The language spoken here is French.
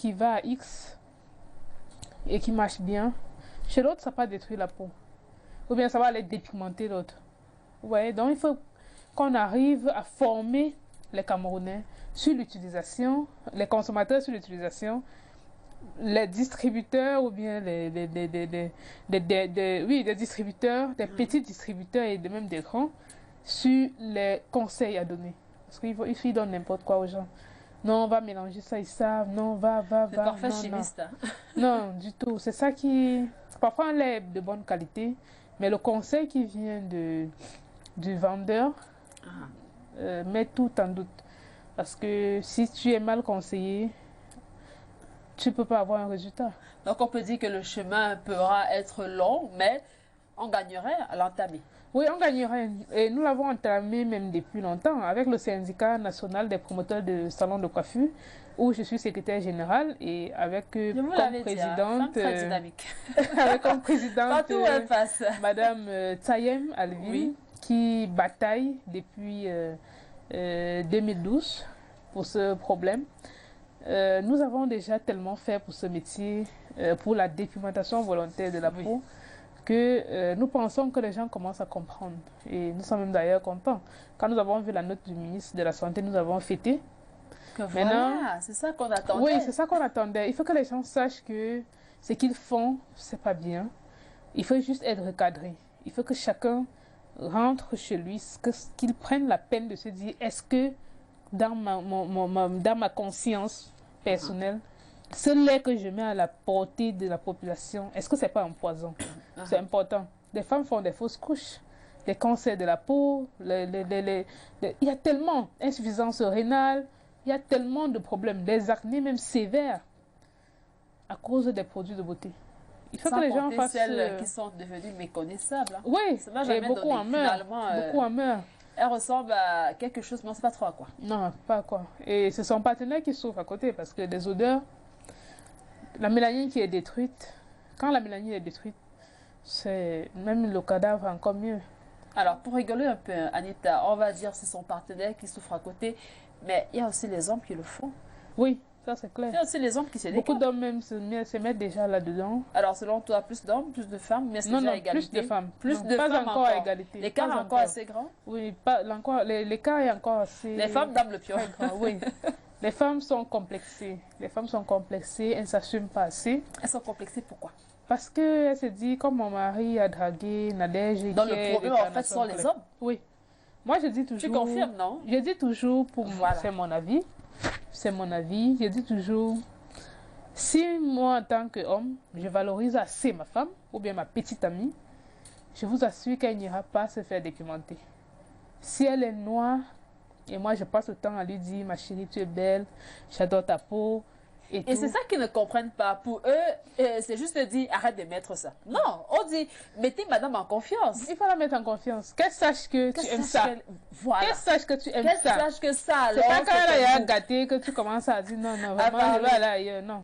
qui va à X et qui marche bien, chez l'autre, ça va pas détruire la peau. Ou bien ça va aller dépigmenter l'autre. Ouais, donc il faut qu'on arrive à former les Camerounais sur l'utilisation, les consommateurs sur l'utilisation, les distributeurs ou bien des distributeurs, des petits distributeurs et même des grands, sur les conseils à donner. Parce qu'ils donnent n'importe quoi aux gens. Non, on va mélanger ça, ils savent. Non, va. C'est parfait chimiste. Non, du tout. C'est ça qui... Parfois, elle est de bonne qualité, mais le conseil qui vient du vendeur met tout en doute. Parce que si tu es mal conseillé, tu ne peux pas avoir un résultat. Donc, on peut dire que le chemin pourra être long, mais on gagnerait à l'entamer. Oui, on gagnerait. Et nous l'avons entamé même depuis longtemps avec le syndicat national des promoteurs de salons de coiffure, où je suis secrétaire générale et avec comme présidente, très dynamique. avec comme présidente partout où elle passe. Madame Tsayem Alvin, oui, qui bataille depuis 2012 pour ce problème. Nous avons déjà tellement fait pour ce métier, pour la dépigmentation volontaire de la peau, que nous pensons que les gens commencent à comprendre. Et nous sommes même d'ailleurs contents. Quand nous avons vu la note du ministre de la Santé, nous avons fêté. Voilà, c'est ça qu'on attendait. Oui, c'est ça qu'on attendait. Il faut que les gens sachent que ce qu'ils font, c'est pas bien. Il faut juste être recadré. Il faut que chacun rentre chez lui, qu'il prenne la peine de se dire, est-ce que dans ma conscience personnelle, ce lait que je mets à la portée de la population, est-ce que c'est pas un poison? C'est important. Les femmes font des fausses couches, des cancers de la peau, il y a tellement d'insuffisance rénale, il y a tellement de problèmes, des acnés même sévères à cause des produits de beauté. Il faut que les gens fassent... celles qui sont devenues méconnaissables. Hein. Oui, et beaucoup en meurent. Beaucoup en meurent. Elle ressemble à quelque chose, mais on ne sait pas trop à quoi. Non, pas à quoi. Et c'est son partenaire qui souffre à côté parce que les odeurs, la mélanine qui est détruite, quand la mélanine est détruite, c'est même le cadavre encore mieux. Alors, pour rigoler un peu, Anita, on va dire que c'est son partenaire qui souffre à côté, mais il y a aussi les hommes qui le font. Oui, ça c'est clair. Il y a aussi les hommes qui se déclarent. Beaucoup d'hommes même se mettent déjà là-dedans. Alors, selon toi, plus d'hommes, plus de femmes, mais c'est déjà égalité? Plus de femmes. Plus non, de pas femmes encore à égalité. L'écart est encore assez grand? Oui, l'écart est encore assez... Les femmes dame le pion. Oui. Les femmes sont complexées. Les femmes sont complexées, elles ne s'assument pas assez. Elles sont complexées pourquoi? Parce qu'elle se dit, comme mon mari a dragué Nadège... Donc le problème, en fait, sont les hommes? Oui. Moi, je dis toujours... Tu confirmes, non? Je dis toujours, pour moi, c'est mon avis. C'est mon avis. Je dis toujours, si moi, en tant qu'homme, je valorise assez ma femme, ou bien ma petite amie, je vous assure qu'elle n'ira pas se faire documenter. Si elle est noire, et moi, je passe le temps à lui dire, ma chérie, tu es belle, j'adore ta peau, et c'est ça qu'ils ne comprennent pas. Pour eux, c'est juste de dire, arrête de mettre ça. Non, on dit, mettez madame en confiance. Il faut la mettre en confiance. Qu'elle sache que tu aimes ça. Voilà. Qu'elle sache que tu aimes ça. Qu'elle sache que ça, c'est pas quand elle a gâté que tu commences à dire, non, vraiment, je vais aller ailleurs, non.